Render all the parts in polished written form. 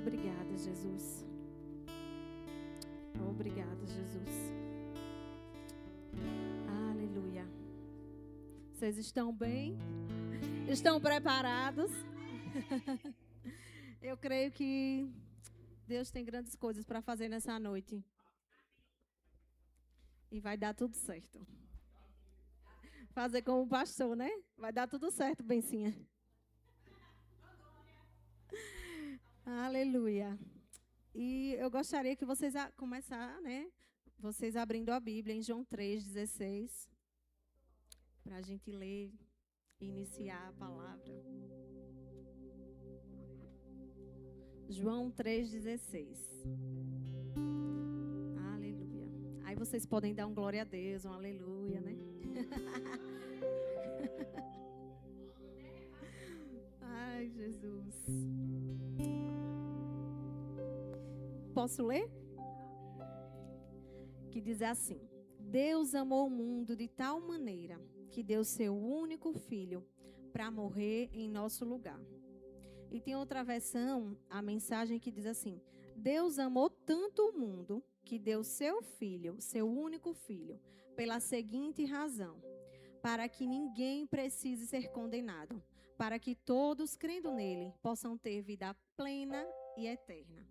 Obrigada, Jesus. Obrigada, Jesus. Aleluia. Vocês estão bem? Estão preparados? Eu creio que Deus tem grandes coisas para fazer nessa noite. E vai dar tudo certo. Fazer como o pastor, né? Vai dar tudo certo, Bencinha. Aleluia. E eu gostaria que vocês começassem, né? Vocês abrindo a Bíblia em João 3,16. Para a gente ler e iniciar a palavra. João 3,16. Aleluia. Aí vocês podem dar um glória a Deus, um aleluia, né? Ai, Jesus. Posso ler? Que diz assim: Deus amou o mundo de tal maneira que deu seu único filho para morrer em nosso lugar. E tem outra versão, a mensagem que diz assim: Deus amou tanto o mundo que deu seu filho, seu único filho, pela seguinte razão: para que ninguém precise ser condenado, para que todos, crendo nele, possam ter vida plena e eterna.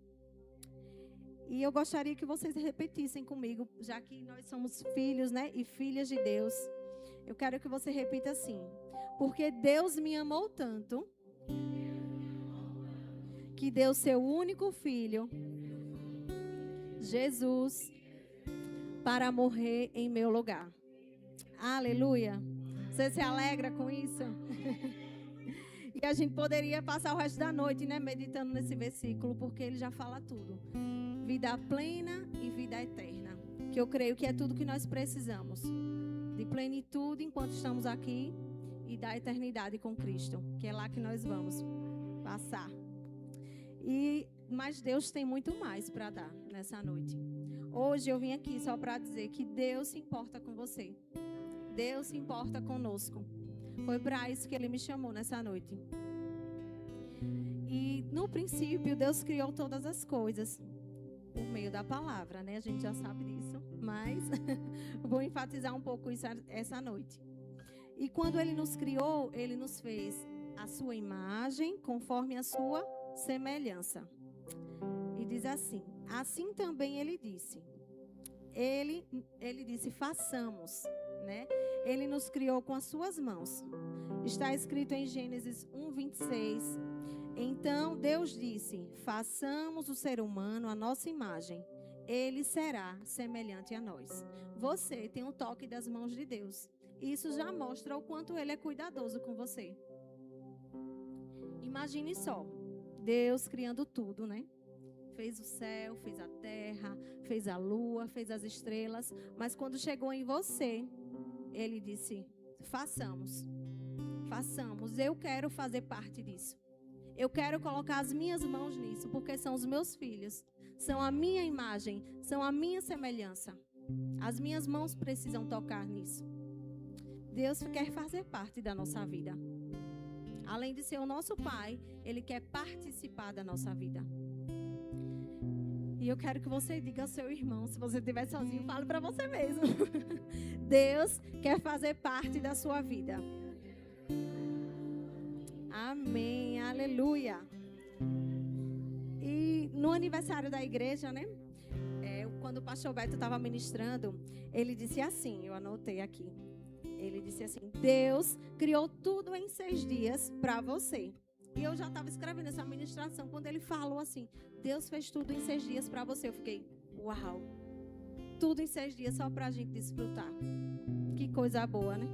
E eu gostaria que vocês repetissem comigo, já que nós somos filhos, né, e filhas de Deus. Eu quero que você repita assim: porque Deus me amou tanto que deu seu único filho, Jesus, para morrer em meu lugar. Aleluia. Você se alegra com isso? E a gente poderia passar o resto da noite, né, meditando nesse versículo, porque ele já fala tudo. Vida plena e vida eterna. Que eu creio que é tudo que nós precisamos. De plenitude enquanto estamos aqui e da eternidade com Cristo, que é lá que nós vamos passar. Mas Deus tem muito mais para dar nessa noite. Hoje eu vim aqui só para dizer que Deus se importa com você. Deus se importa conosco. Foi para isso que Ele me chamou nessa noite. E no princípio Deus criou todas as coisas por meio da palavra, né? A gente já sabe disso, mas vou enfatizar um pouco isso essa noite. E quando Ele nos criou, Ele nos fez a sua imagem conforme a sua semelhança. E diz assim: assim também Ele disse. Ele disse: façamos, né? Ele nos criou com as suas mãos. Está escrito em Gênesis 1:26. Então Deus disse: façamos o ser humano à nossa imagem. Ele será semelhante a nós. Você tem um toque das mãos de Deus. Isso já mostra o quanto Ele é cuidadoso com você. Imagine só, Deus criando tudo, né? Fez o céu, fez a terra, fez a lua, fez as estrelas. Mas quando chegou em você, Ele disse: façamos. Façamos. Eu quero fazer parte disso. Eu quero colocar as minhas mãos nisso, porque são os meus filhos. São a minha imagem, são a minha semelhança. As minhas mãos precisam tocar nisso. Deus quer fazer parte da nossa vida. Além de ser o nosso Pai, Ele quer participar da nossa vida. E eu quero que você diga ao seu irmão, se você estiver sozinho, fale para você mesmo. Deus quer fazer parte da sua vida. Amém, aleluia. E no aniversário da igreja, né? Quando o pastor Beto estava ministrando, ele disse assim, eu anotei aqui. Ele disse assim: Deus criou tudo em 6 dias para você. E eu já estava escrevendo essa ministração quando ele falou assim: Deus fez tudo em 6 dias para você. Eu fiquei, uau, tudo em 6 dias só para a gente desfrutar. Que coisa boa, né?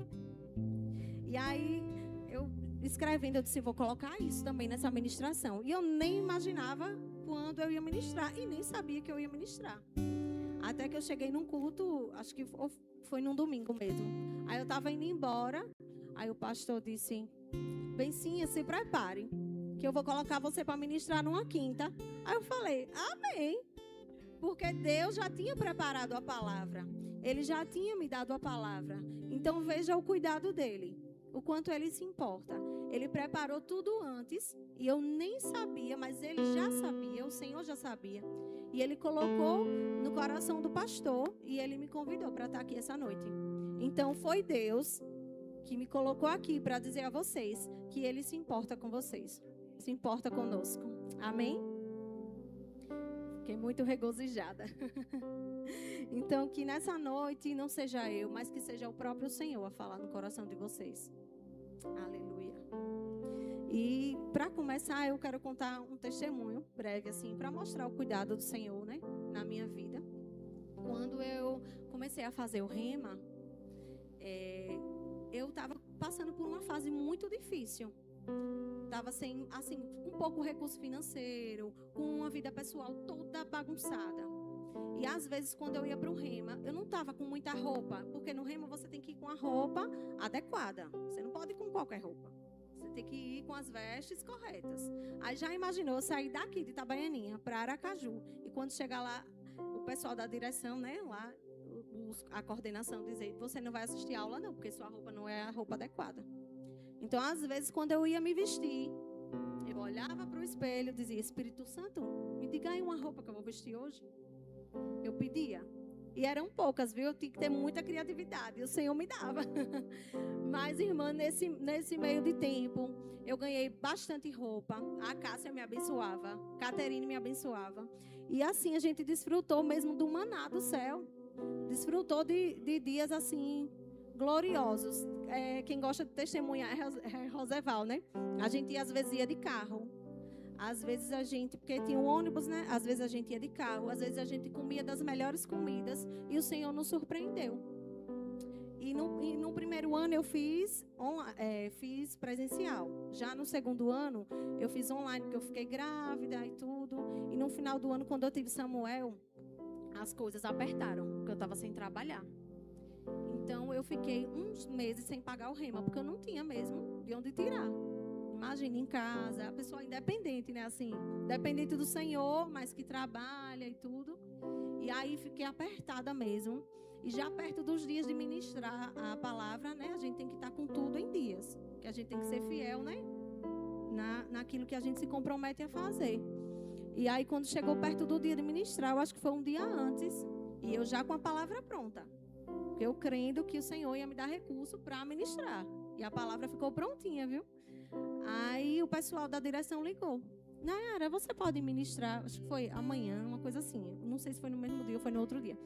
E aí, eu escrevendo, eu disse: vou colocar isso também nessa ministração. E eu nem imaginava quando eu ia ministrar. E nem sabia que eu ia ministrar. Até que eu cheguei num culto, acho que foi num domingo mesmo. Aí eu estava indo embora. Aí o pastor disse: Bencinha, se prepare, que eu vou colocar você para ministrar numa quinta. Aí eu falei: amém. Porque Deus já tinha preparado a palavra. Ele já tinha me dado a palavra. Então veja o cuidado dele. O quanto ele se importa. Ele preparou tudo antes e eu nem sabia, mas ele já sabia, o Senhor já sabia. E ele colocou no coração do pastor e ele me convidou para estar aqui essa noite. Então foi Deus que me colocou aqui para dizer a vocês que ele se importa com vocês, se importa conosco. Amém? Fiquei muito regozijada. Então, que nessa noite não seja eu, mas que seja o próprio Senhor a falar no coração de vocês. Aleluia. E para começar, eu quero contar um testemunho breve, assim, para mostrar o cuidado do Senhor, né, na minha vida. Quando eu comecei a fazer o Rema, eu estava passando por uma fase muito difícil. Estava sem, assim, com pouco recurso financeiro, com uma vida pessoal toda bagunçada. E às vezes, quando eu ia para o Rema, eu não estava com muita roupa, porque no Rema você tem que ir com a roupa adequada. Você não pode ir com qualquer roupa. Você tem que ir com as vestes corretas. Aí já imaginou eu sair daqui de Itabaianinha para Aracaju e quando chegar lá, o pessoal da direção, né, lá, a coordenação dizer, você não vai assistir aula não, porque sua roupa não é a roupa adequada. Então, às vezes, quando eu ia me vestir, eu olhava para o espelho e dizia, Espírito Santo, me diga aí uma roupa que eu vou vestir hoje. Eu pedia. E eram poucas, viu? Eu tinha que ter muita criatividade. E o Senhor me dava. Mas, irmã, nesse meio de tempo, eu ganhei bastante roupa. A Cássia me abençoava. A Caterine me abençoava. E assim a gente desfrutou mesmo do maná do céu. Desfrutou de dias assim gloriosos. Quem gosta de testemunhar é Roseval, né? A gente às vezes ia de carro. Às vezes a gente, porque tinha um ônibus, né? Às vezes a gente ia de carro. Às vezes a gente comia das melhores comidas. E o Senhor nos surpreendeu. E no primeiro ano eu fiz presencial. Já no segundo ano eu fiz online, porque eu fiquei grávida e tudo. E no final do ano, quando eu tive Samuel, as coisas apertaram, porque eu estava sem trabalhar. Então, eu fiquei uns meses sem pagar o Rema, porque eu não tinha mesmo de onde tirar. Imagina, em casa, a pessoa independente, né? Assim, dependente do Senhor, mas que trabalha e tudo. E aí, fiquei apertada mesmo. E já perto dos dias de ministrar a palavra, né? A gente tem que estar com tudo em dias. Que a gente tem que ser fiel, né? Naquilo que a gente se compromete a fazer. E aí, quando chegou perto do dia de ministrar, eu acho que foi um dia antes, e eu já com a palavra pronta. Eu crendo que o Senhor ia me dar recurso para ministrar. E a palavra ficou prontinha, viu? Aí o pessoal da direção ligou. Nayara, você pode ministrar, acho que foi amanhã, uma coisa assim. Não sei se foi no mesmo dia ou foi no outro dia.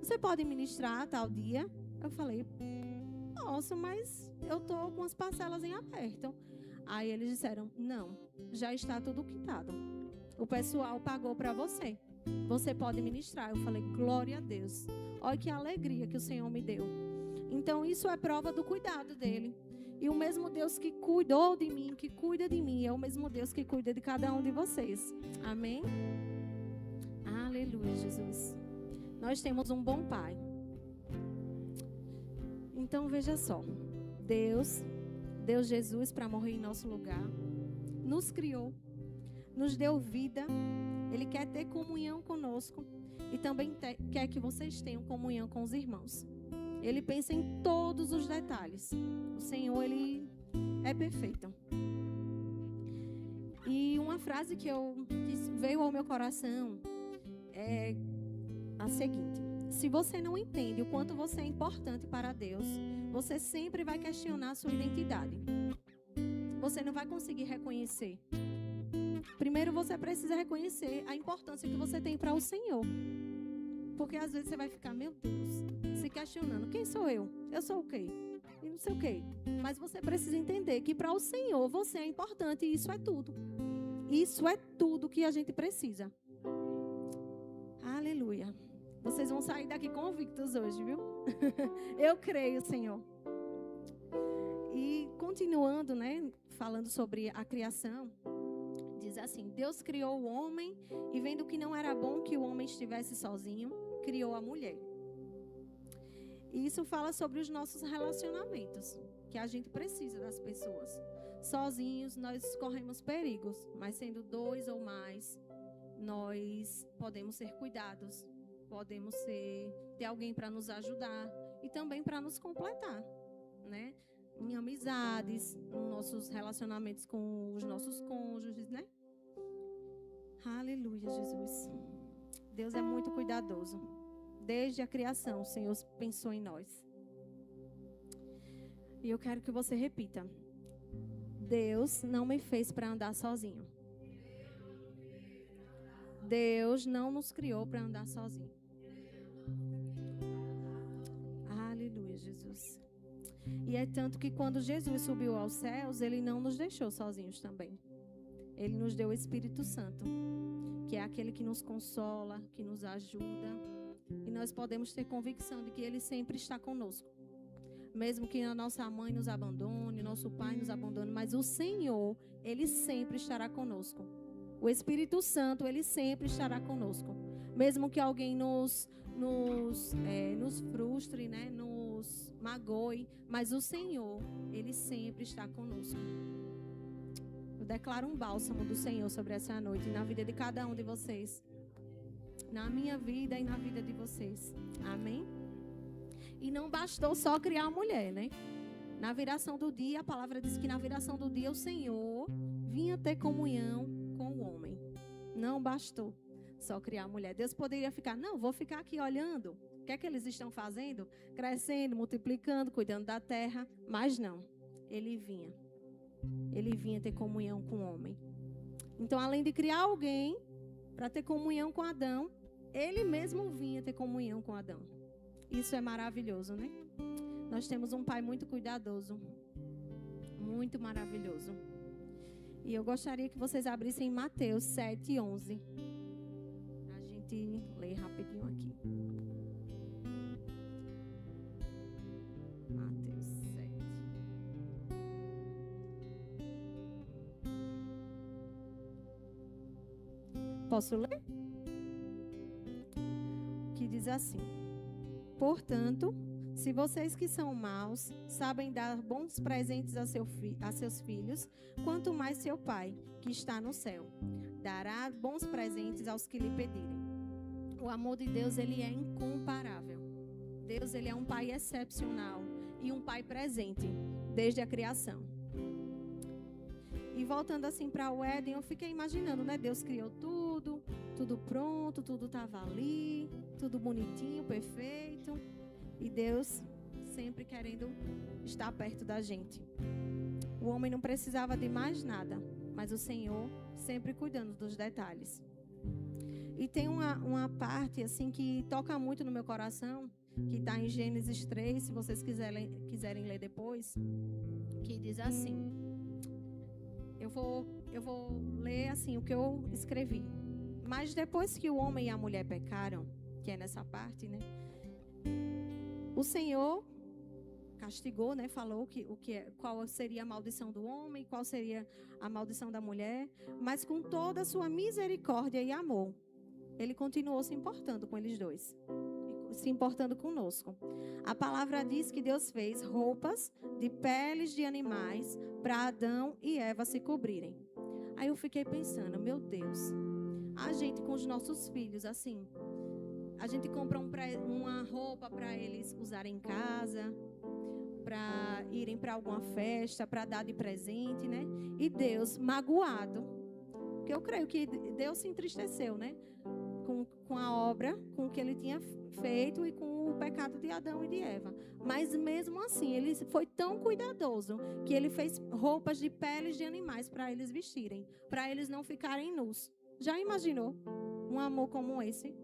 Você pode ministrar tal dia? Eu falei, nossa, mas eu tô com as parcelas em aberto. Aí eles disseram, não, já está tudo quitado. O pessoal pagou para você. Você pode ministrar. Eu falei, glória a Deus. Olha que alegria que o Senhor me deu. Então, isso é prova do cuidado dele. E o mesmo Deus que cuidou de mim, que cuida de mim, é o mesmo Deus que cuida de cada um de vocês. Amém? Aleluia, Jesus. Nós temos um bom Pai. Então, veja só. Deus deu Jesus para morrer em nosso lugar. Nos criou. Nos deu vida. Ele quer ter comunhão conosco. E também quer que vocês tenham comunhão com os irmãos. Ele pensa em todos os detalhes. O Senhor, Ele é perfeito. E uma frase que veio ao meu coração é a seguinte. Se você não entende o quanto você é importante para Deus, você sempre vai questionar a sua identidade. Você não vai conseguir reconhecer. Primeiro você precisa reconhecer a importância que você tem para o Senhor. Porque às vezes você vai ficar, meu Deus, se questionando, quem sou eu? Eu sou o quê? E não sei o quê. Mas você precisa entender que para o Senhor você é importante e isso é tudo. Isso é tudo que a gente precisa. Aleluia. Vocês vão sair daqui convictos hoje, viu? Eu creio, Senhor. E continuando, né, falando sobre a criação, diz assim, Deus criou o homem e vendo que não era bom que o homem estivesse sozinho, criou a mulher. E isso fala sobre os nossos relacionamentos, que a gente precisa das pessoas. Sozinhos nós corremos perigos, mas sendo dois ou mais, nós podemos ser cuidados, podemos ter alguém para nos ajudar e também para nos completar, né? em amizades, nos nossos relacionamentos com os nossos cônjuges, né? Aleluia, Jesus. Deus é muito cuidadoso. Desde a criação, o Senhor pensou em nós. E eu quero que você repita: Deus não me fez para andar sozinho. Deus não nos criou para andar sozinho. Aleluia, Jesus. E é tanto que quando Jesus subiu aos céus, Ele não nos deixou sozinhos também. Ele nos deu o Espírito Santo, que é aquele que nos consola, que nos ajuda. E nós podemos ter convicção de que Ele sempre está conosco. Mesmo que a nossa mãe nos abandone, nosso pai nos abandone, mas o Senhor, Ele sempre estará conosco. O Espírito Santo, Ele sempre estará conosco. Mesmo que alguém nos frustre, né? Nos magoe, mas o Senhor, Ele sempre está conosco. Eu declaro um bálsamo do Senhor sobre essa noite, na vida de cada um de vocês. Na minha vida e na vida de vocês. Amém? E não bastou só criar a mulher, né? Na viração do dia, a palavra diz que na viração do dia o Senhor vinha ter comunhão com o homem. Não bastou só criar a mulher. Deus poderia ficar, não, vou ficar aqui olhando. O que é que eles estão fazendo? Crescendo, multiplicando, cuidando da terra. Mas não, Ele vinha. Ele vinha ter comunhão com o homem. Então, além de criar alguém para ter comunhão com Adão, Ele mesmo vinha ter comunhão com Adão. Isso é maravilhoso, né? Nós temos um Pai muito cuidadoso, muito maravilhoso. E eu gostaria que vocês abrissem Mateus 7:11. A gente lê rapidinho aqui. Mateus 7. Posso ler? Que diz assim: Portanto, se vocês que são maus sabem dar bons presentes a seus filhos, quanto mais seu Pai, que está no céu, dará bons presentes aos que lhe pedirem. O amor de Deus, ele é incomparável. Deus, ele é um Pai excepcional e um Pai presente desde a criação. E voltando assim para o Éden, eu fiquei imaginando, né? Deus criou tudo pronto, tudo estava ali, tudo bonitinho, perfeito. E Deus sempre querendo estar perto da gente. O homem não precisava de mais nada, mas o Senhor sempre cuidando dos detalhes. E tem uma parte assim que toca muito no meu coração, que está em Gênesis 3, se vocês quiserem ler depois, que diz assim. Eu vou ler assim o que eu escrevi. Mas depois que o homem e a mulher pecaram, que é nessa parte, né? O Senhor castigou, né? Falou qual seria a maldição do homem, qual seria a maldição da mulher, mas com toda a sua misericórdia e amor, Ele continuou se importando com eles dois, se importando conosco. A palavra diz que Deus fez roupas de peles de animais para Adão e Eva se cobrirem. Aí eu fiquei pensando, meu Deus, a gente com os nossos filhos, assim, a gente compra uma roupa para eles usarem em casa, para irem para alguma festa, para dar de presente, né? E Deus, magoado, porque eu creio que Deus se entristeceu, né? Com a obra, com o que Ele tinha feito e com o pecado de Adão e de Eva. Mas mesmo assim, Ele foi tão cuidadoso que Ele fez roupas de peles de animais para eles vestirem, para eles não ficarem nus. Já imaginou um amor como esse?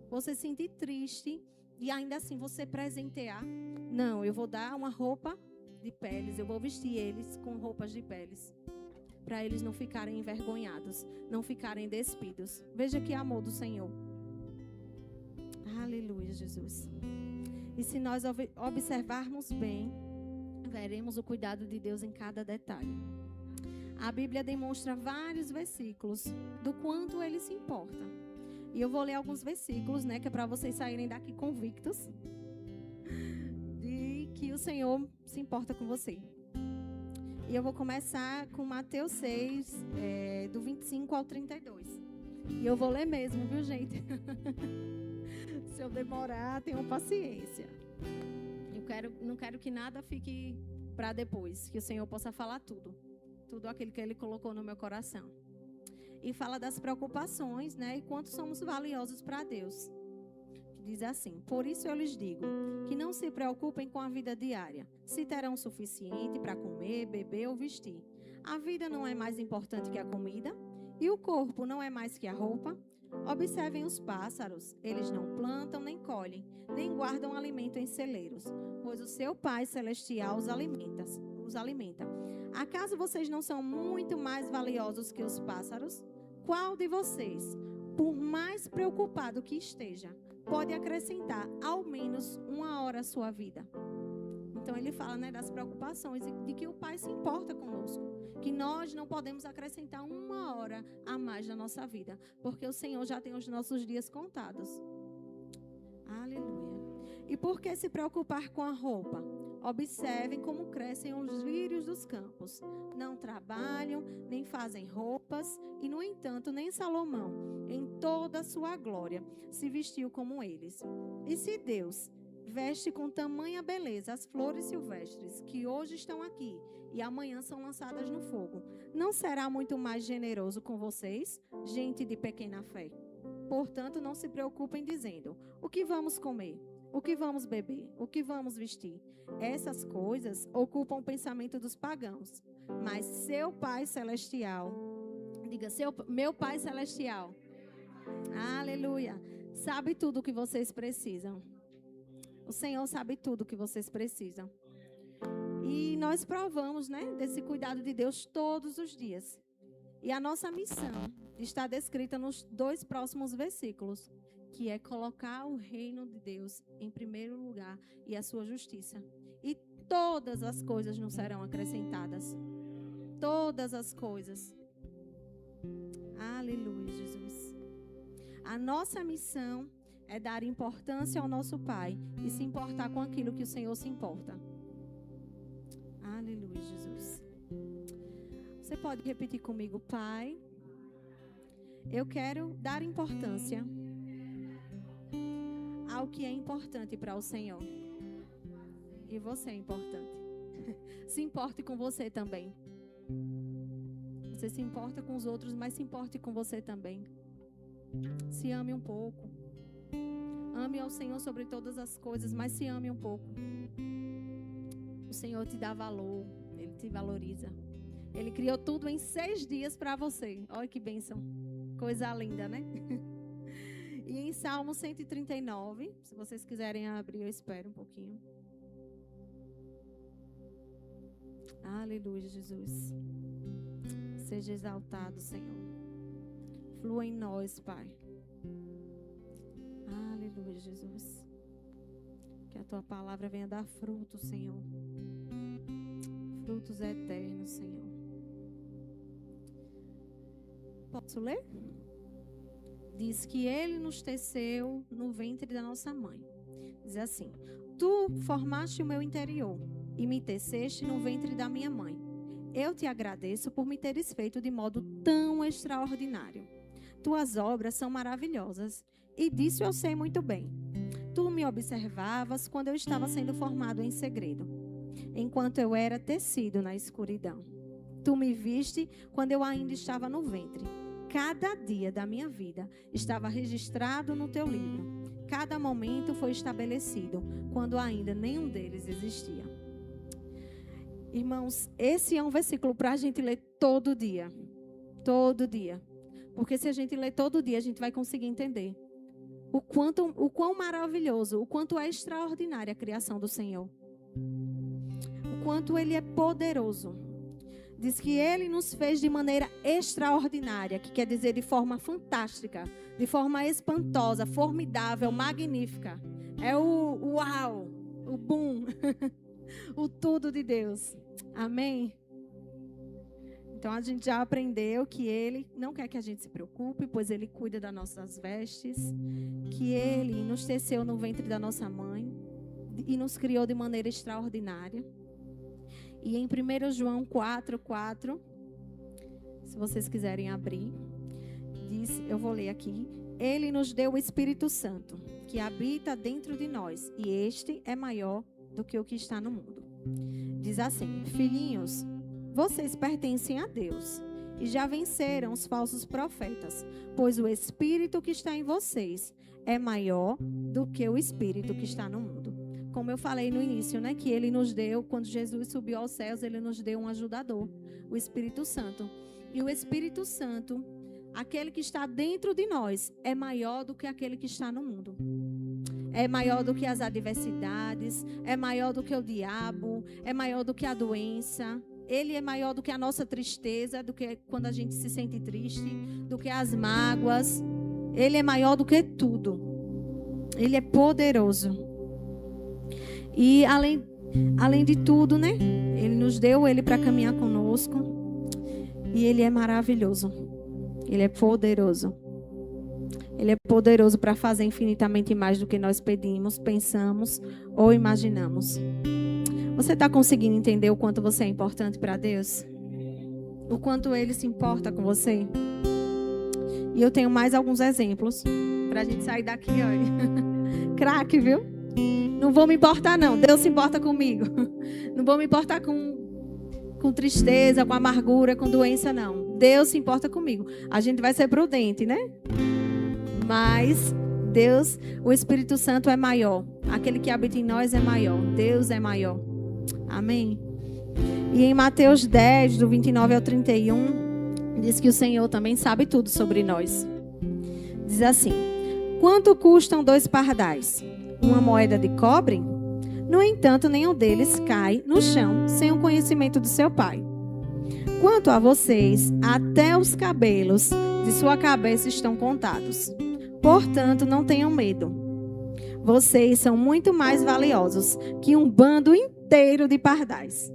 Você se sentir triste e ainda assim você presentear? Não, eu vou dar uma roupa de peles, eu vou vestir eles com roupas de peles, para eles não ficarem envergonhados, não ficarem despidos. Veja que amor do Senhor. Aleluia, Jesus. E se nós observarmos bem, veremos o cuidado de Deus em cada detalhe. A Bíblia demonstra vários versículos do quanto Ele se importa. E eu vou ler alguns versículos, né, que é para vocês saírem daqui convictos de que o Senhor se importa com você. E eu vou começar com Mateus 6, do 25 ao 32. E eu vou ler mesmo, viu, gente? Se eu demorar, tenham paciência. Não quero que nada fique para depois, que o Senhor possa falar tudo aquilo que Ele colocou no meu coração. E fala das preocupações, né? E quanto somos valiosos para Deus. Diz assim: por isso eu lhes digo, que não se preocupem com a vida diária, se terão o suficiente para comer, beber ou vestir. A vida não é mais importante que a comida? E o corpo não é mais que a roupa? Observem os pássaros, eles não plantam nem colhem, nem guardam alimento em celeiros, pois o seu Pai Celestial os alimenta. Acaso vocês não são muito mais valiosos que os pássaros? Qual de vocês, por mais preocupado que esteja, pode acrescentar ao menos 1 hora à sua vida? Então ele fala, né, das preocupações e de que o Pai se importa conosco, que nós não podemos acrescentar 1 hora a mais na nossa vida, porque o Senhor já tem os nossos dias contados. Aleluia. E por que se preocupar com a roupa? Observem como crescem os lírios dos campos. Não trabalham, nem fazem roupas, e no entanto, nem Salomão, em toda a sua glória, se vestiu como eles. E se Deus veste com tamanha beleza as flores silvestres que hoje estão aqui e amanhã são lançadas no fogo, não será muito mais generoso com vocês, gente de pequena fé? Portanto, não se preocupem dizendo: o que vamos comer? O que vamos beber? O que vamos vestir? Essas coisas ocupam o pensamento dos pagãos. Mas seu Pai Celestial, diga, meu Pai Celestial, aleluia, sabe tudo o que vocês precisam. O Senhor sabe tudo o que vocês precisam. E nós provamos, né, desse cuidado de Deus todos os dias. E a nossa missão está descrita nos 2 próximos versículos, que é colocar o reino de Deus em primeiro lugar e a sua justiça. E todas as coisas nos serão acrescentadas. Todas as coisas. Aleluia, Jesus. A nossa missão é dar importância ao nosso Pai e se importar com aquilo que o Senhor se importa. Aleluia, Jesus. Você pode repetir comigo: Pai, eu quero dar importância ao que é importante para o Senhor. E você é importante. Se importe com você também. Você se importa com os outros, mas se importe com você também. Se ame um pouco. Ame ao Senhor sobre todas as coisas, mas se ame um pouco. O Senhor te dá valor, Ele te valoriza. Ele criou tudo em 6 dias para você. Olha que bênção. Coisa linda, né? E em Salmo 139, se vocês quiserem abrir, eu espero um pouquinho. Aleluia, Jesus. Seja exaltado, Senhor. Flua em nós, Pai. Aleluia, Jesus. Que a Tua palavra venha dar fruto, Senhor. Frutos eternos, Senhor. Posso ler? Diz que Ele nos teceu no ventre da nossa mãe. Diz assim: Tu formaste o meu interior e me teceste no ventre da minha mãe. Eu te agradeço por me teres feito de modo tão extraordinário. Tuas obras são maravilhosas, e disso eu sei muito bem. Tu me observavas quando eu estava sendo formado em segredo, enquanto eu era tecido na escuridão. Tu me viste quando eu ainda estava no ventre. Cada dia da minha vida estava registrado no teu livro. Cada momento foi estabelecido, quando ainda nenhum deles existia. Irmãos, esse é um versículo para a gente ler todo dia. Todo dia. Porque se a gente ler todo dia, a gente vai conseguir entender o quão maravilhoso, o quanto é extraordinária a criação do Senhor. O quanto Ele é poderoso. Diz que Ele nos fez de maneira extraordinária, que quer dizer de forma fantástica, de forma espantosa, formidável, magnífica. É o uau, o boom, o tudo de Deus. Amém? Então a gente já aprendeu que Ele não quer que a gente se preocupe, pois Ele cuida das nossas vestes, que Ele nos teceu no ventre da nossa mãe e nos criou de maneira extraordinária. E em 1 João 4:4, se vocês quiserem abrir, diz, eu vou ler aqui: Ele nos deu o Espírito Santo, que habita dentro de nós, e este é maior do que o que está no mundo. Diz assim: filhinhos, vocês pertencem a Deus e já venceram os falsos profetas, pois o Espírito que está em vocês é maior do que o Espírito que está no mundo. Como eu falei no início, né, que ele nos deu, quando Jesus subiu aos céus, ele nos deu um ajudador, o Espírito Santo. E o Espírito Santo, aquele que está dentro de nós, é maior do que aquele que está no mundo. É maior do que as adversidades, é maior do que o diabo, é maior do que a doença. Ele é maior do que a nossa tristeza, do que quando a gente se sente triste, do que as mágoas. Ele é maior do que tudo. Ele é poderoso. E além de tudo, né? Ele nos deu ele para caminhar conosco. E ele é maravilhoso. Ele é poderoso. Ele é poderoso para fazer infinitamente mais do que nós pedimos, pensamos ou imaginamos. Você está conseguindo entender o quanto você é importante para Deus? O quanto Ele se importa com você? E eu tenho mais alguns exemplos para a gente sair daqui, olha. Craque, viu? Não vou me importar, não. Deus se importa comigo. Não vou me importar com tristeza, com amargura, com doença, não. Deus se importa comigo. A gente vai ser prudente, né? Mas Deus, o Espírito Santo é maior. Aquele que habita em nós é maior. Deus é maior. Amém? E em Mateus 10, do 29 ao 31, diz que o Senhor também sabe tudo sobre nós. Diz assim: quanto custam 2 pardais? Uma moeda de cobre? No entanto, nenhum deles cai no chão sem o conhecimento do seu Pai. Quanto a vocês, até os cabelos de sua cabeça estão contados. Portanto, não tenham medo. Vocês são muito mais valiosos que um bando inteiro de pardais.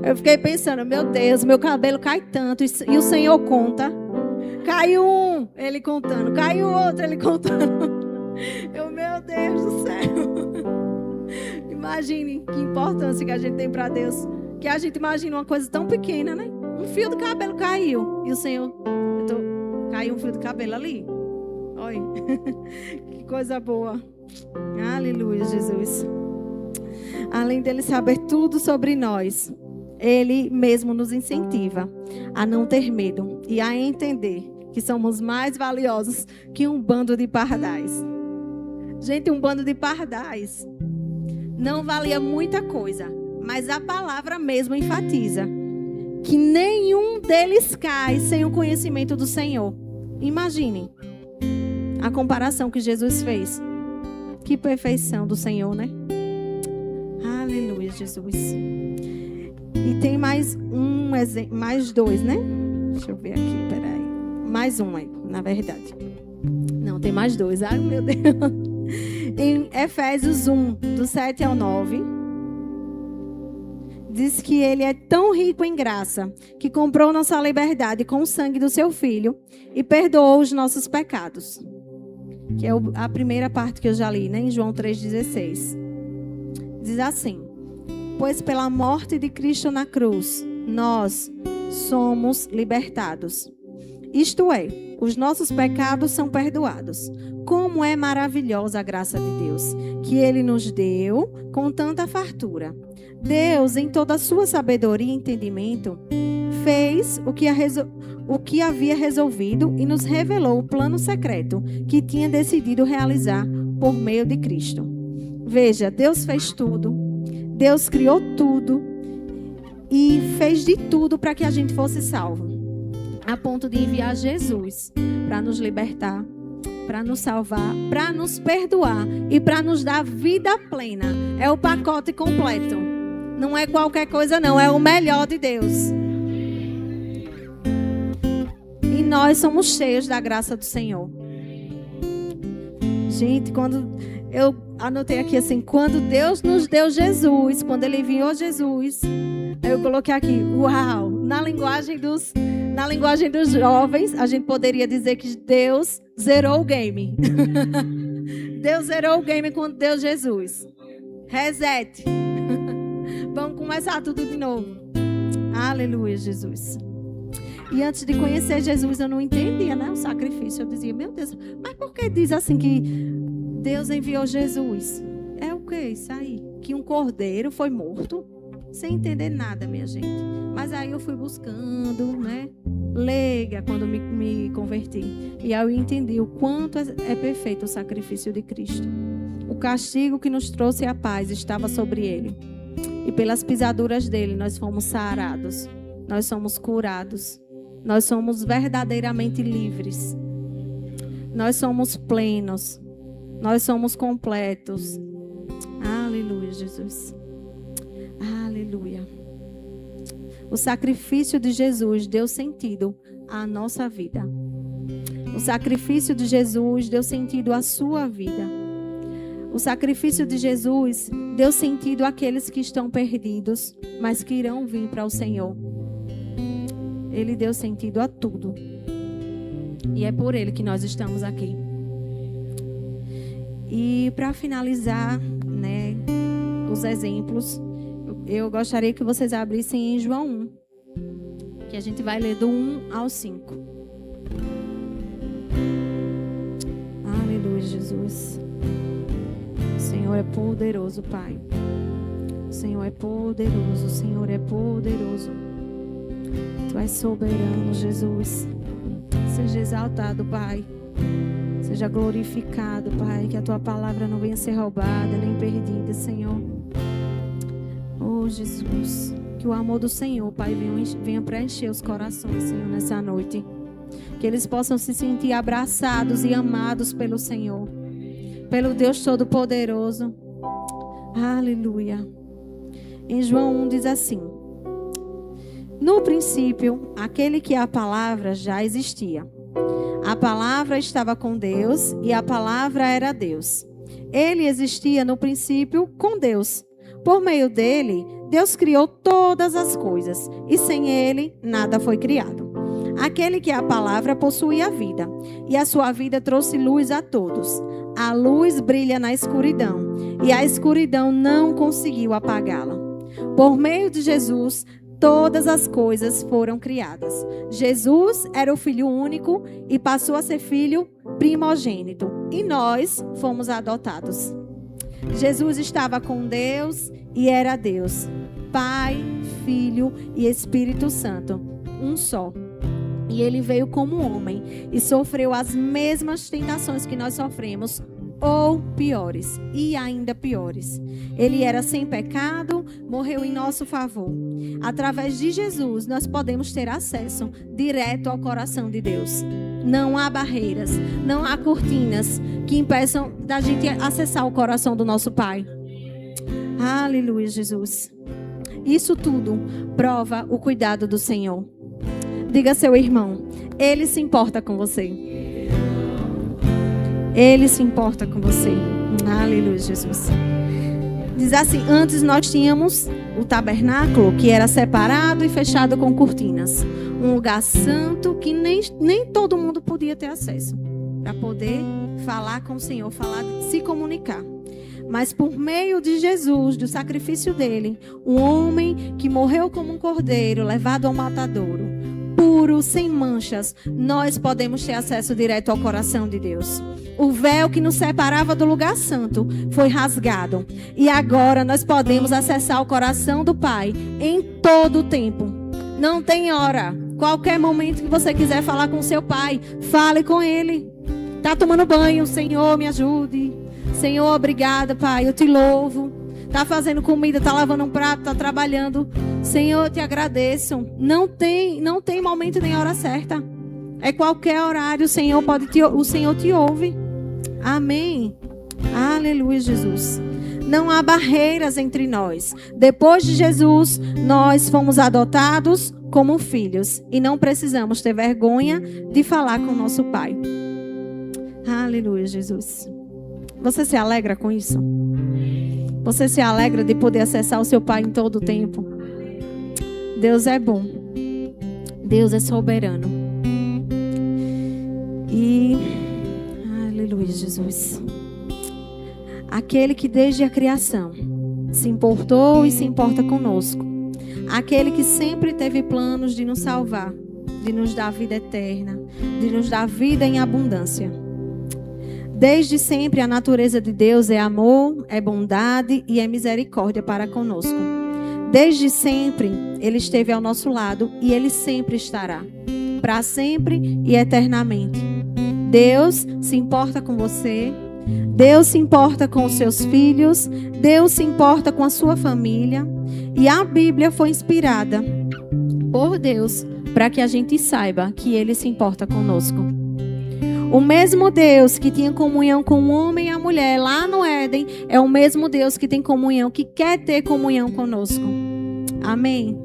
Eu fiquei pensando, meu Deus, meu cabelo cai tanto e o Senhor conta. Caiu um, Ele contando. Caiu outro, Ele contando. Meu Deus do céu. Imagine que importância que a gente tem para Deus. Que a gente imagina uma coisa tão pequena, né? Um fio de cabelo caiu. E o Senhor, caiu um fio de cabelo ali. Olha, que coisa boa. Aleluia, Jesus. Além dele saber tudo sobre nós, Ele mesmo nos incentiva a não ter medo e a entender que somos mais valiosos que um bando de pardais. Gente, um bando de pardais não valia muita coisa, mas a palavra mesmo enfatiza que nenhum deles cai sem o conhecimento do Senhor. Imaginem a comparação que Jesus fez. Que perfeição do Senhor, né? Aleluia, Jesus. E tem mais um exemplo, mais 2, né? Deixa eu ver aqui, peraí. Mais um aí, na verdade. Não, tem mais 2. Ai, meu Deus. Em Efésios 1, do 7 ao 9, diz que Ele é tão rico em graça que comprou nossa liberdade com o sangue do seu Filho e perdoou os nossos pecados. Que é a primeira parte que eu já li, né? Em João 3,16. Diz assim: pois pela morte de Cristo na cruz, nós somos libertados. Isto é, os nossos pecados são perdoados. Como é maravilhosa a graça de Deus, que Ele nos deu com tanta fartura. Deus, em toda a sua sabedoria e entendimento, fez o que havia resolvido e nos revelou o plano secreto que tinha decidido realizar por meio de Cristo. Veja, Deus fez tudo, Deus criou tudo e fez de tudo para que a gente fosse salvo, a ponto de enviar Jesus para nos libertar, para nos salvar, para nos perdoar e para nos dar vida plena. É o pacote completo. Não é qualquer coisa, não. É o melhor de Deus. E nós somos cheios da graça do Senhor. Gente, quando eu anotei aqui assim, quando Deus nos deu Jesus, quando Ele enviou Jesus, eu coloquei aqui, uau, na linguagem dos jovens, a gente poderia dizer que Deus zerou o game. Deus zerou o game quando deu Jesus. Reset. Vamos começar tudo de novo. Aleluia, Jesus. E antes de conhecer Jesus, eu não entendia, né, o sacrifício. Eu dizia, meu Deus, mas por que diz assim que Deus enviou Jesus? É o que isso aí? que um cordeiro foi morto, sem entender nada, minha gente. Mas aí eu fui buscando, né? Leiga, quando me converti. E aí eu entendi o quanto é perfeito o sacrifício de Cristo. O castigo que nos trouxe a paz estava sobre ele. E pelas pisaduras dele nós fomos sarados. Nós somos curados. Nós somos verdadeiramente livres. Nós somos plenos. Nós somos completos. Aleluia, Jesus. Aleluia. O sacrifício de Jesus deu sentido à nossa vida. O sacrifício de Jesus deu sentido à sua vida. O sacrifício de Jesus deu sentido àqueles que estão perdidos, mas que irão vir para o Senhor. Ele deu sentido a tudo. E é por ele que nós estamos aqui. E para finalizar, né, os exemplos, eu gostaria que vocês abrissem em João 1, que a gente vai ler do 1 ao 5. Aleluia, Jesus. O Senhor é poderoso, Pai. O Senhor é poderoso, o Senhor é poderoso. Tu és soberano, Jesus. Seja exaltado, Pai. Seja glorificado, Pai. Que a Tua palavra não venha ser roubada nem perdida, Senhor. Oh, Jesus. Que o amor do Senhor, Pai, venha preencher os corações, Senhor, nessa noite. Que eles possam se sentir abraçados e amados pelo Senhor. Pelo Deus Todo-Poderoso. Aleluia. Em João 1 diz assim: no princípio, aquele que é a palavra já existia. A palavra estava com Deus e a palavra era Deus. Ele existia no princípio com Deus. Por meio dele, Deus criou todas as coisas e sem ele, nada foi criado. Aquele que é a palavra possui a vida e a sua vida trouxe luz a todos. A luz brilha na escuridão e a escuridão não conseguiu apagá-la. Por meio de Jesus, todas as coisas foram criadas. Jesus era o Filho único e passou a ser filho primogênito. E nós fomos adotados. Jesus estava com Deus e era Deus. Pai, Filho e Espírito Santo. Um só. E ele veio como homem e sofreu as mesmas tentações que nós sofremos, ou piores, e ainda piores. Ele era sem pecado, morreu em nosso favor. Através de Jesus, nós podemos ter acesso direto ao coração de Deus. Não há barreiras, não há cortinas que impeçam da gente acessar o coração do nosso Pai. Aleluia, Jesus. Isso tudo prova o cuidado do Senhor. Diga a seu irmão, Ele se importa com você. Ele se importa com você. Aleluia, Jesus. Diz assim: antes nós tínhamos o tabernáculo, que era separado e fechado com cortinas. Um lugar santo que nem todo mundo podia ter acesso. Para poder falar com o Senhor, se comunicar. Mas por meio de Jesus, do sacrifício dele, um homem que morreu como um cordeiro, levado ao matadouro, puro, sem manchas, nós podemos ter acesso direto ao coração de Deus. O véu que nos separava do lugar santo foi rasgado. E agora nós podemos acessar o coração do Pai em todo o tempo. Não tem hora. Qualquer momento que você quiser falar com seu Pai, fale com Ele. Está tomando banho? Senhor, me ajude. Senhor, obrigada, Pai. Eu te louvo. Está fazendo comida, está lavando um prato, está trabalhando. Senhor, eu te agradeço. Não tem momento nem hora certa. É qualquer horário, o Senhor te ouve. Amém. Aleluia, Jesus. Não há barreiras entre nós. Depois de Jesus, nós fomos adotados como filhos. E não precisamos ter vergonha de falar com nosso Pai. Aleluia, Jesus. Você se alegra com isso? Você se alegra de poder acessar o seu Pai em todo o tempo? Deus é bom. Deus é soberano. E... aleluia, Jesus. Aquele que desde a criação se importou e se importa conosco. Aquele que sempre teve planos de nos salvar, de nos dar vida eterna, de nos dar vida em abundância. Desde sempre a natureza de Deus é amor, é bondade e é misericórdia para conosco. Desde sempre Ele esteve ao nosso lado e Ele sempre estará, para sempre e eternamente. Deus se importa com você, Deus se importa com os seus filhos, Deus se importa com a sua família. E a Bíblia foi inspirada por Deus para que a gente saiba que Ele se importa conosco. O mesmo Deus que tinha comunhão com o homem e a mulher lá no Éden é o mesmo Deus que tem comunhão, que quer ter comunhão conosco. Amém?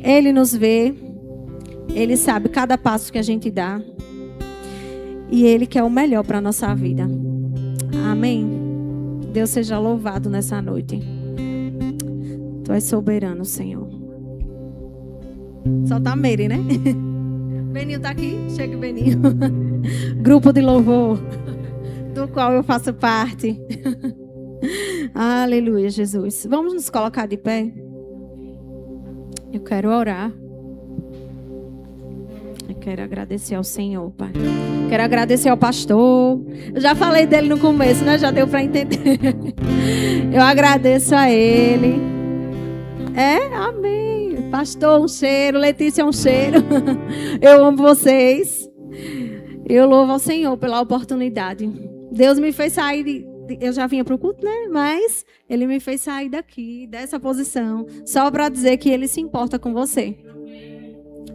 Ele nos vê, Ele sabe cada passo que a gente dá e Ele quer o melhor para a nossa vida. Amém? Deus seja louvado nessa noite. Tu és soberano, Senhor. Só tá Meire, né? Beninho tá aqui? Chega, Beninho. Grupo de louvor, do qual eu faço parte. Aleluia, Jesus. Vamos nos colocar de pé? Eu quero orar. Eu quero agradecer ao Senhor, Pai. Quero agradecer ao pastor. Eu já falei dele no começo, né? Já deu para entender. Eu agradeço a ele. Amém. Pastor, um cheiro. Letícia, um cheiro. Eu amo vocês. Eu louvo ao Senhor pela oportunidade. Deus me fez sair eu já vinha para o culto, né? Mas Ele me fez sair daqui, dessa posição, só para dizer que Ele se importa com você.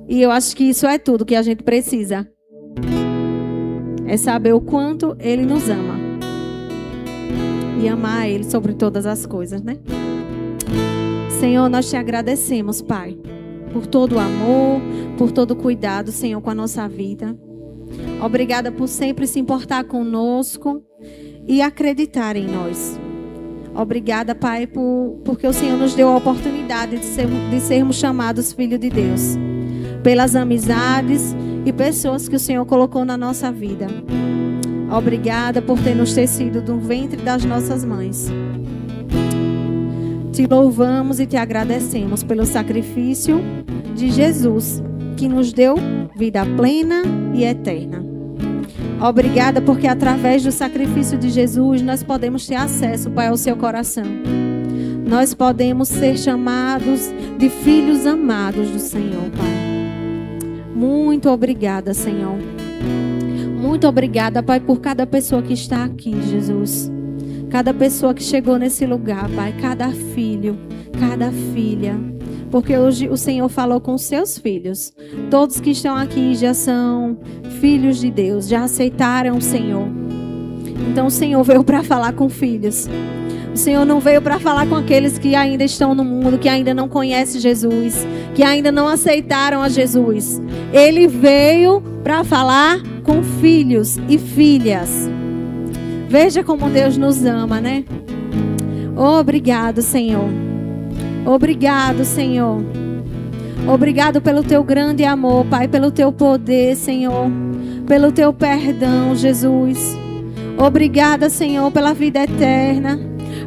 E eu acho que isso é tudo que a gente precisa. É saber o quanto Ele nos ama. E amar Ele sobre todas as coisas, né? Senhor, nós te agradecemos, Pai, por todo o amor, por todo o cuidado, Senhor, com a nossa vida. Obrigada por sempre se importar conosco e acreditar em nós. Obrigada, Pai, porque o Senhor nos deu a oportunidade de sermos chamados filhos de Deus. Pelas amizades e pessoas que o Senhor colocou na nossa vida. Obrigada por ter nos tecido do ventre das nossas mães. Te louvamos e te agradecemos pelo sacrifício de Jesus, que nos deu vida plena e eterna. Obrigada porque através do sacrifício de Jesus nós podemos ter acesso, Pai, ao seu coração. Nós podemos ser chamados de filhos amados do Senhor, Pai. Muito obrigada, Senhor. Muito obrigada, Pai, por cada pessoa que está aqui, Jesus. Cada pessoa que chegou nesse lugar, Pai. Cada filho, cada filha. Porque hoje o Senhor falou com os seus filhos. Todos que estão aqui já são filhos de Deus, já aceitaram o Senhor. Então o Senhor veio para falar com filhos. O Senhor não veio para falar com aqueles que ainda estão no mundo, que ainda não conhecem Jesus, que ainda não aceitaram a Jesus. Ele veio para falar com filhos e filhas. Veja como Deus nos ama, né? Obrigado, Senhor. Obrigado, Senhor. Obrigado pelo teu grande amor, Pai, pelo teu poder, Senhor, pelo teu perdão, Jesus. Obrigada, Senhor, pela vida eterna,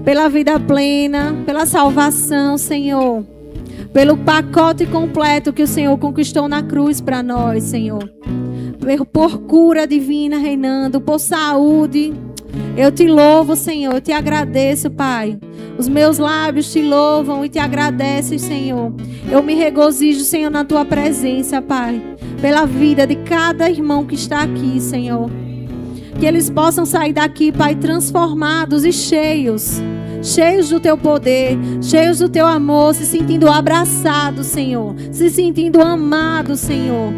pela vida plena, pela salvação, Senhor, pelo pacote completo que o Senhor conquistou na cruz para nós, Senhor, por cura divina reinando, por saúde. Eu te louvo, Senhor, eu te agradeço, Pai. Os meus lábios te louvam e te agradecem, Senhor. Eu me regozijo, Senhor, na tua presença, Pai, pela vida de cada irmão que está aqui, Senhor. Que eles possam sair daqui, Pai, transformados e cheios do teu poder, cheios do teu amor, se sentindo abraçados, Senhor, se sentindo amados, Senhor.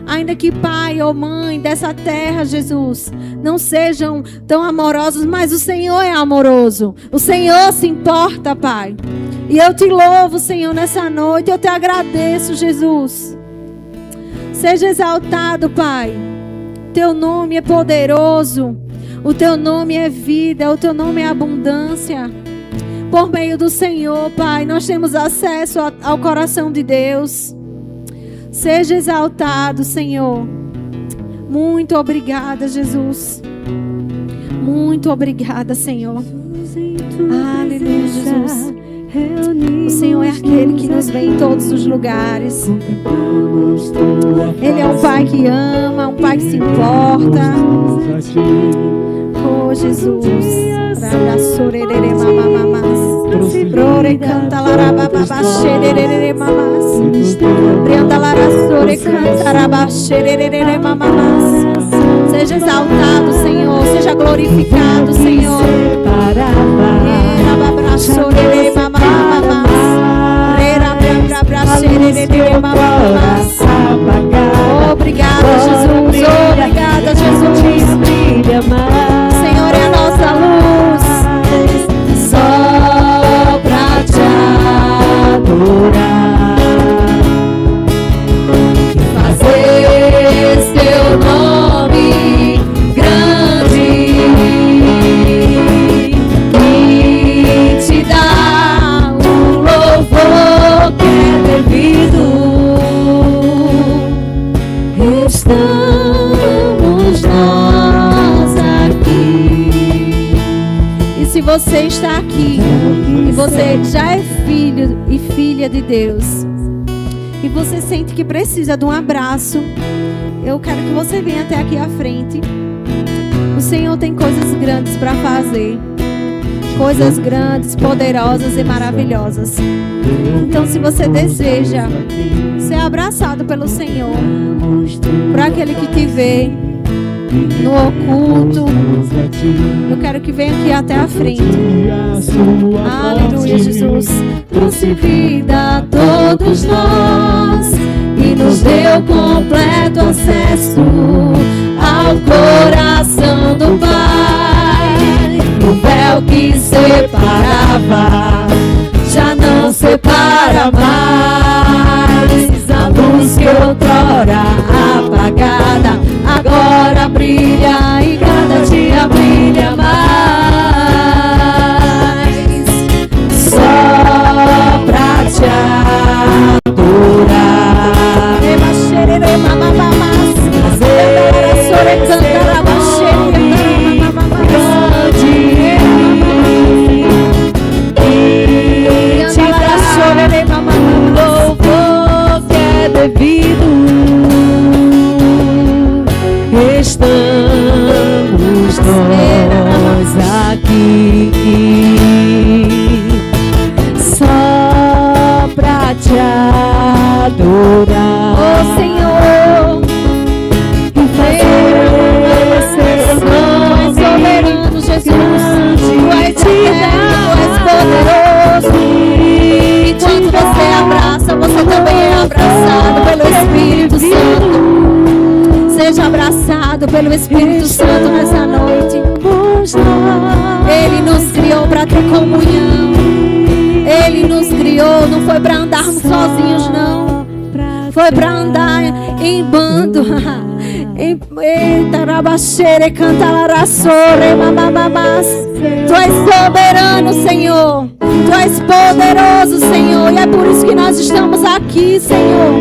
Ainda que pai ou mãe dessa terra, Jesus, não sejam tão amorosos, mas o Senhor é amoroso. O Senhor se importa, Pai. E eu te louvo, Senhor, nessa noite. Eu te agradeço, Jesus. Seja exaltado, Pai. Teu nome é poderoso. O teu nome é vida. O teu nome é abundância. Por meio do Senhor, Pai, nós temos acesso ao coração de Deus. Seja exaltado, Senhor. Muito obrigada, Jesus. Muito obrigada, Senhor. Aleluia, Jesus. O Senhor é aquele que nos vê em todos os lugares. Ele é um Pai que ama, um Pai que se importa. Oh, Jesus. Rabrasorere mamamas. Rore canta larabababasherere mamas. Brianda larasore canta rabasherere mamamas. Seja exaltado, Senhor. Seja glorificado, Senhor. Rabrasorere mamamas. Rabrasorere mamamas. Obrigada, Jesus. Obrigada, Jesus. Senhor é a nossa luz. Só pra te adorar, fazer seu nome grande e te dar o louvor que é devido. Estamos nós aqui. E se você está aqui e você já é filho e filha de Deus e você sente que precisa de um abraço, eu quero que você venha até aqui à frente. O Senhor tem coisas grandes para fazer, coisas grandes, poderosas e maravilhosas. Então, se você deseja ser abraçado pelo Senhor, por aquele que te vê no oculto, eu quero que venha aqui até a frente. Aleluia, Jesus. Trouxe vida a todos nós e nos deu completo acesso ao coração do Pai. O véu que separava já não separa mais. A luz que outrora apagada agora brilha e cada dia brilha mais. Só pra te adorar, devido. Estamos nós aqui só pra te adorar, oh Senhor, e fazer soberano, Jesus. Tu és poderoso. E quando você abraça, você também é abraçado pelo Espírito Santo. Seja abraçado pelo Espírito Santo nessa noite. Ele nos criou para ter comunhão. Ele nos criou, não foi para andarmos sozinhos, não. Foi para andar em bando. Eita, rabaxere, canta laraçore, mamamas. Tu és soberano, Senhor. Tu és poderoso, Senhor. E é por isso que nós estamos aqui, Senhor.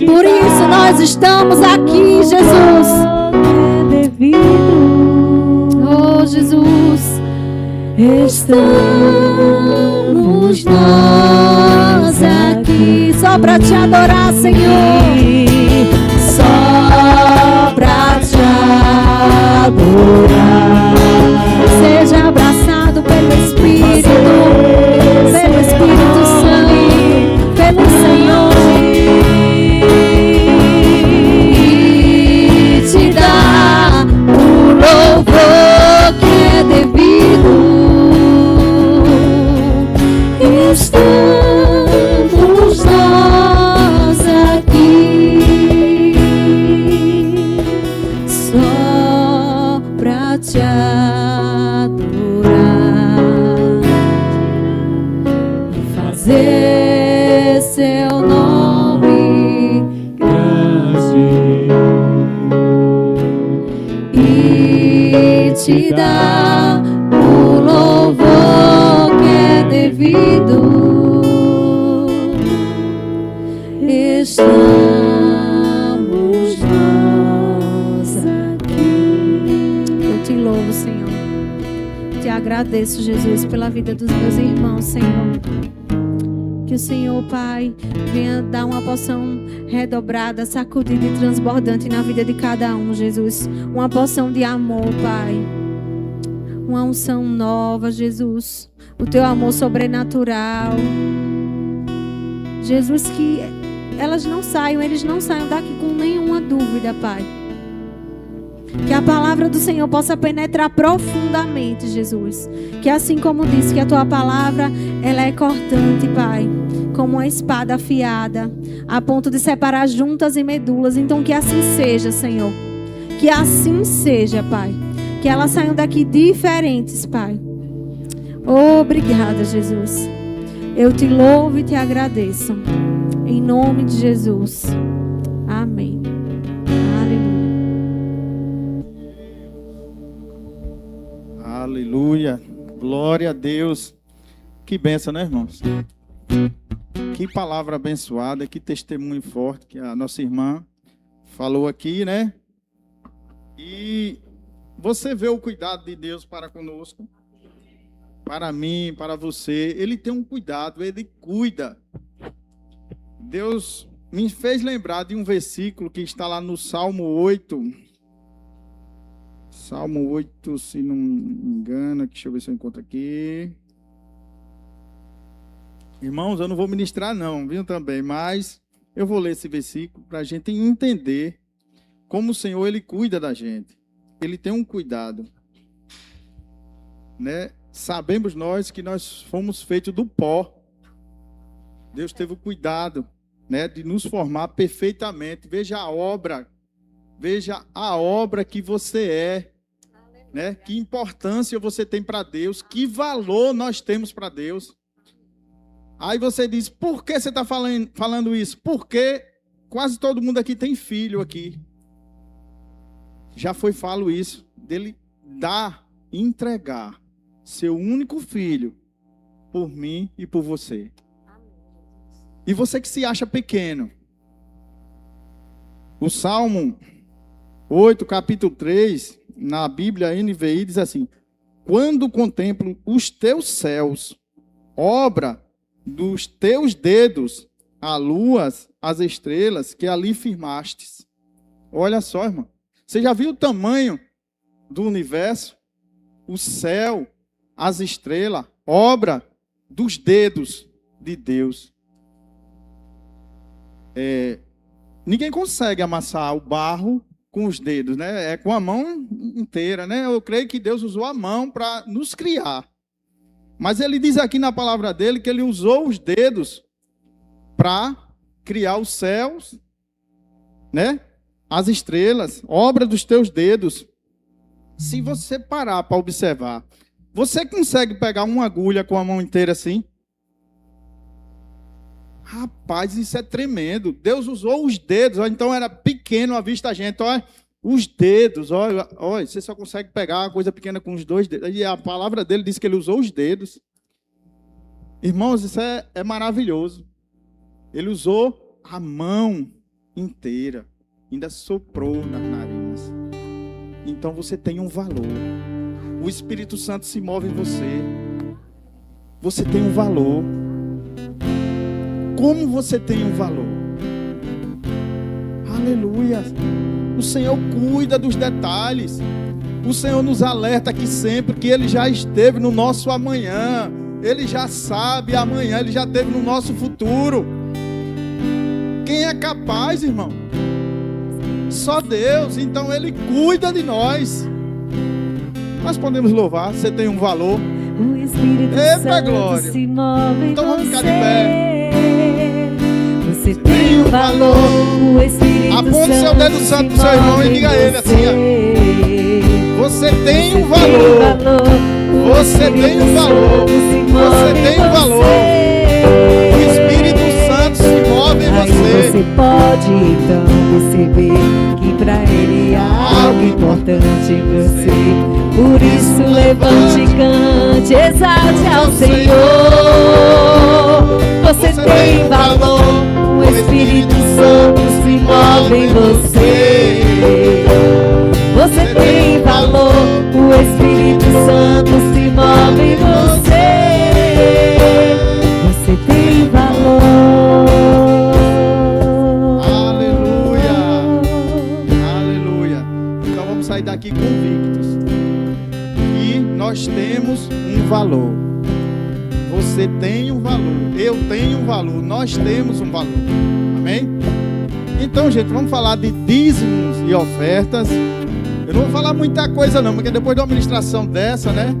Por isso nós estamos aqui, Jesus. Oh, Jesus. Estamos nós aqui só para te adorar, Senhor. Só para te adorar. Seja abraçado pelo Espírito Santo, pelo Senhor. E te dá o louvor que é devido. Estamos nós aqui só pra te adorar e fazer seu nome grande e te dar o louvor que é devido. Estamos nós aqui. Eu te louvo, Senhor. Te agradeço, Jesus, pela vida dos meus irmãos, Senhor. Que o Senhor, Pai, venha dar uma porção redobrada, sacudida e transbordante na vida de cada um, Jesus. Uma porção de amor, Pai. uma unção nova, Jesus. O teu amor sobrenatural. Jesus, que eles não saiam daqui com nenhuma dúvida, Pai. Que a palavra do Senhor possa penetrar profundamente, Jesus. Que assim como disse que a tua palavra, ela é cortante, Pai. Como uma espada afiada, a ponto de separar juntas e medulas. Então que assim seja, Senhor. Que assim seja, Pai. Que elas saiam daqui diferentes, Pai. Obrigada, Jesus. Eu te louvo e te agradeço. Em nome de Jesus. Amém. Aleluia. Glória a Deus. Que bênção, né, irmãos? Que palavra abençoada, que testemunho forte que a nossa irmã falou aqui, né? E você vê o cuidado de Deus para conosco, para mim, para você. Ele tem um cuidado, ele cuida. Deus me fez lembrar de um versículo que está lá no Salmo 8. Salmo 8, se não me engano, deixa eu ver se eu encontro aqui. Irmãos, eu não vou ministrar não, viu, também, mas eu vou ler esse versículo para a gente entender como o Senhor, Ele cuida da gente. Ele tem um cuidado, né? Sabemos nós que nós fomos feitos do pó. Deus teve o cuidado, né, de nos formar perfeitamente. Veja a obra que você é, né? Que importância você tem para Deus, que valor nós temos para Deus. Aí você diz, por que você está falando isso? Porque quase todo mundo aqui tem filho aqui. Já falo isso, dele dar, entregar seu único filho por mim e por você. E você que se acha pequeno. O Salmo 8, capítulo 3, na Bíblia NVI, diz assim: quando contemplo os teus céus, obra dos teus dedos, a lua, as estrelas que ali firmastes. Olha só, irmão. Você já viu o tamanho do universo? O céu, as estrelas, obra dos dedos de Deus. Ninguém consegue amassar o barro com os dedos, né? É com a mão inteira, né? Eu creio que Deus usou a mão para nos criar. Mas ele diz aqui na palavra dele que ele usou os dedos para criar os céus, né? As estrelas, obra dos teus dedos. Se você parar para observar, você consegue pegar uma agulha com a mão inteira assim? Rapaz, isso é tremendo. Deus usou os dedos, ó, então era pequeno à vista da gente, olha. Os dedos, olha, você só consegue pegar uma coisa pequena com os dois dedos. E a palavra dele diz que ele usou os dedos. Irmãos, isso é maravilhoso. Ele usou a mão inteira. Ainda soprou nas narinas. Então você tem um valor. O Espírito Santo se move em você. Você tem um valor. Como você tem um valor? Aleluia. O Senhor cuida dos detalhes. O Senhor nos alerta aqui sempre que Ele já esteve no nosso amanhã. Ele já sabe amanhã, Ele já esteve no nosso futuro. Quem é capaz, irmão? Só Deus. Então Ele cuida de nós. Nós podemos louvar. Você tem um valor. O Espírito Santo glória. Se move em então vamos ficar de você. pé. Você tem um valor. O Espírito Aponte seu dedo santo pro seu irmão e diga a ele assim, ó. Você tem um valor. Você tem um valor. Você tem um valor. O Espírito Santo se move em você. Você pode então perceber que pra Ele há algo importante em você. Por isso levante e cante, exalte ao Senhor. Você tem valor. O Espírito Santo se move em você. Você tem valor. O Espírito Santo se move em você. Você tem valor. Aleluia. Aleluia. Então vamos sair daqui convictos. E nós temos um valor. Você tem um valor, eu tenho um valor, nós temos um valor. Amém? Então, gente, vamos falar de dízimos e ofertas. Eu não vou falar muita coisa não, porque depois de uma ministração dessa, né,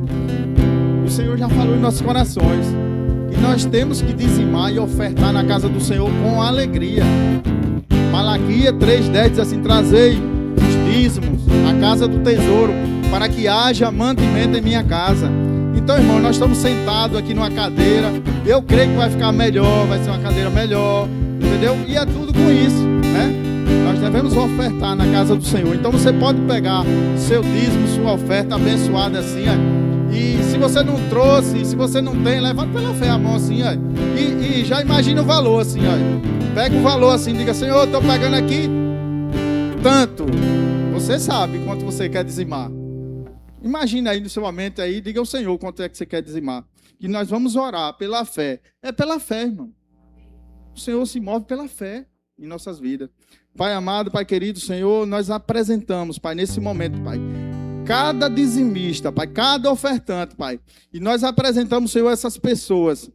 o Senhor já falou em nossos corações que nós temos que dizimar e ofertar na casa do Senhor com alegria. Malaquias 3:10 diz assim: trazei os dízimos à casa do tesouro, para que haja mantimento em minha casa. Então, irmão, nós estamos sentados aqui numa cadeira. Eu creio que vai ficar melhor, vai ser uma cadeira melhor, entendeu? E é tudo com isso, né? Nós devemos ofertar na casa do Senhor. Então você pode pegar seu dízimo, sua oferta abençoada assim, ó. E se você não trouxe, se você não tem, levanta pela fé a mão assim, ó. E já imagina o valor assim, ó. Pega o valor assim, diga: Senhor, eu estou pagando aqui tanto. Você sabe quanto você quer dizimar. Imagina aí no seu momento aí, diga ao Senhor quanto é que você quer dizimar. E nós vamos orar pela fé. É pela fé, irmão. O Senhor se move pela fé em nossas vidas. Pai amado, Pai querido, Senhor, nós apresentamos, Pai, nesse momento, Pai, cada dizimista, Pai, cada ofertante, Pai. E nós apresentamos, Senhor, essas pessoas,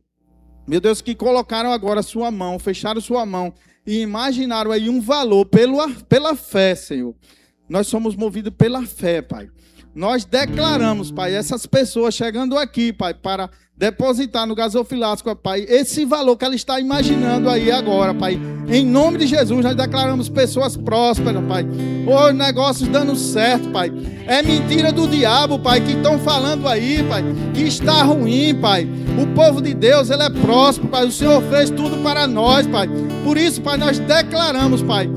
meu Deus, que colocaram agora a sua mão, fecharam sua mão e imaginaram aí um valor pela fé, Senhor. Nós somos movidos pela fé, Pai. Nós declaramos, Pai, essas pessoas chegando aqui, Pai, para depositar no gasofilasco, Pai, esse valor que ela está imaginando aí agora, Pai. Em nome de Jesus, nós declaramos pessoas prósperas, Pai. Os negócios dando certo, Pai. É mentira do diabo, Pai, que estão falando aí, Pai, que está ruim, Pai. O povo de Deus, ele é próspero, Pai. O Senhor fez tudo para nós, Pai. Por isso, Pai, nós declaramos, Pai,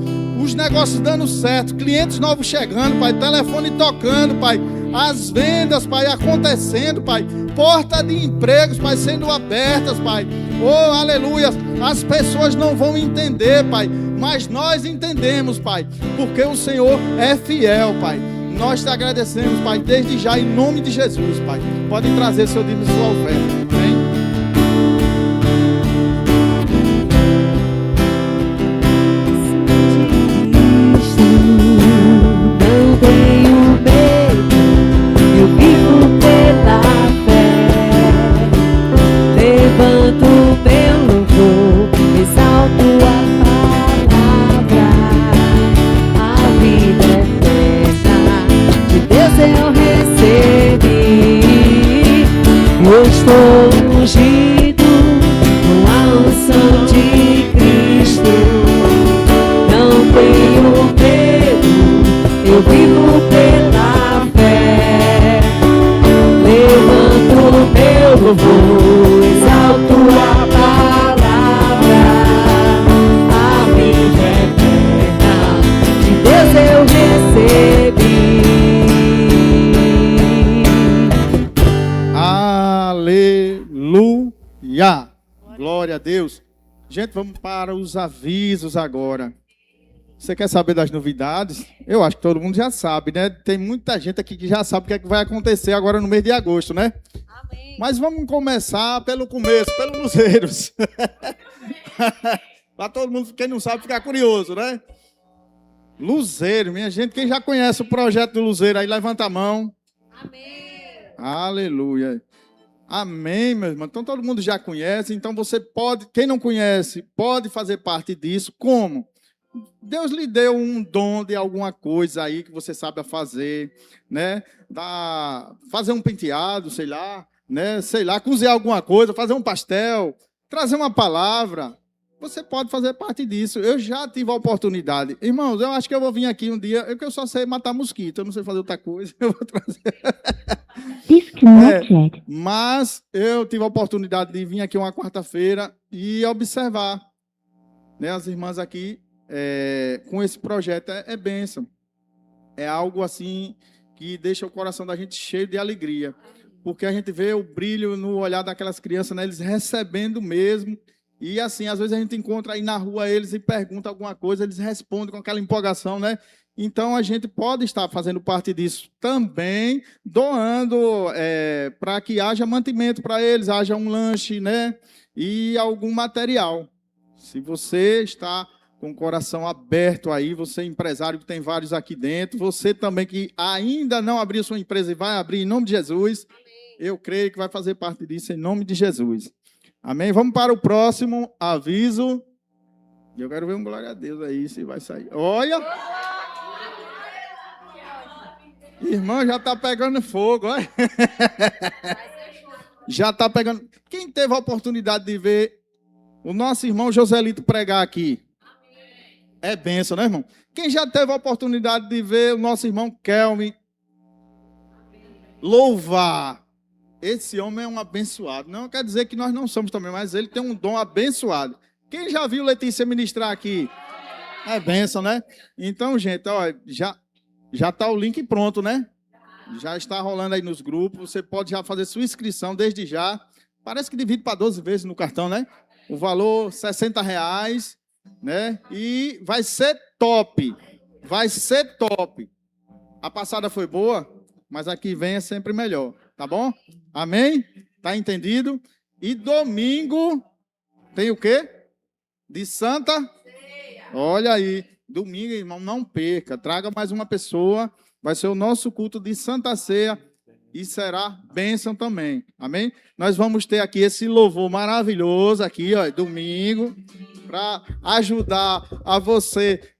os negócios dando certo, clientes novos chegando, Pai, telefone tocando, Pai, as vendas, Pai, acontecendo, Pai, porta de empregos, Pai, sendo abertas, Pai, oh, aleluia, as pessoas não vão entender, Pai, mas nós entendemos, Pai, porque o Senhor é fiel, Pai. Nós te agradecemos, Pai, desde já, em nome de Jesus, Pai. Pode trazer seu dízimo e sua oferta, amém? Eu estou ungido com a unção de Cristo. Não tenho medo, eu vivo pela fé. Levanto meu louvor, exalto a palavra. A vida eterna de Deus eu recebi. Aleluia! Glória a Deus. Gente, vamos para os avisos agora. Você quer saber das novidades? Eu acho que todo mundo já sabe, né? Tem muita gente aqui que já sabe o que é que vai acontecer agora no mês de agosto, né? Amém. Mas vamos começar pelo começo, pelos luzeiros. Para todo mundo, quem não sabe, ficar curioso, né? Luzeiro, minha gente, quem já conhece o projeto do Luzeiro aí, levanta a mão. Amém. Aleluia. Amém, meu irmão. Então todo mundo já conhece, então você pode, quem não conhece, pode fazer parte disso. Como? Deus lhe deu um dom de alguma coisa aí que você sabe fazer, né? Fazer um penteado, sei lá, né? Sei lá, cozinhar alguma coisa, fazer um pastel, trazer uma palavra. Você pode fazer parte disso. Eu já tive a oportunidade. Irmãos, eu acho que eu vou vir aqui um dia, eu só sei matar mosquito, eu não sei fazer outra coisa, eu vou trazer. Mas eu tive a oportunidade de vir aqui uma quarta-feira e observar, né, as irmãs aqui com esse projeto. É bênção. É algo assim que deixa o coração da gente cheio de alegria. Porque a gente vê o brilho no olhar daquelas crianças, né, eles recebendo mesmo. E assim, às vezes a gente encontra aí na rua eles e pergunta alguma coisa, eles respondem com aquela empolgação, né? Então, a gente pode estar fazendo parte disso também, doando para que haja mantimento para eles, haja um lanche, né? E algum material. Se você está com o coração aberto aí, você empresário que tem vários aqui dentro, você também que ainda não abriu sua empresa e vai abrir em nome de Jesus, eu creio que vai fazer parte disso em nome de Jesus. Amém? Vamos para o próximo aviso. Eu quero ver um glória a Deus aí, se vai sair. Olha! Irmã, já está pegando fogo, olha. Já está pegando. Quem teve a oportunidade de ver o nosso irmão Joselito pregar aqui? É bênção, né, irmão? Quem já teve a oportunidade de ver o nosso irmão Kelvin louvar? Esse homem é um abençoado. Não quer dizer que nós não somos também, mas ele tem um dom abençoado. Quem já viu Letícia ministrar aqui? É bênção, né? Então, gente, ó, já está o link pronto, né? Já está rolando aí nos grupos. Você pode já fazer sua inscrição desde já. Parece que divide para 12 vezes no cartão, né? O valor R$60, né? E vai ser top. Vai ser top. A passada foi boa, mas a que vem é sempre melhor. Tá bom? Amém? Tá entendido? E domingo tem o quê? De Santa? Olha aí. Domingo, irmão, não perca. Traga mais uma pessoa. Vai ser o nosso culto de Santa Ceia e será bênção também. Amém? Nós vamos ter aqui esse louvor maravilhoso aqui, ó, domingo, para ajudar a você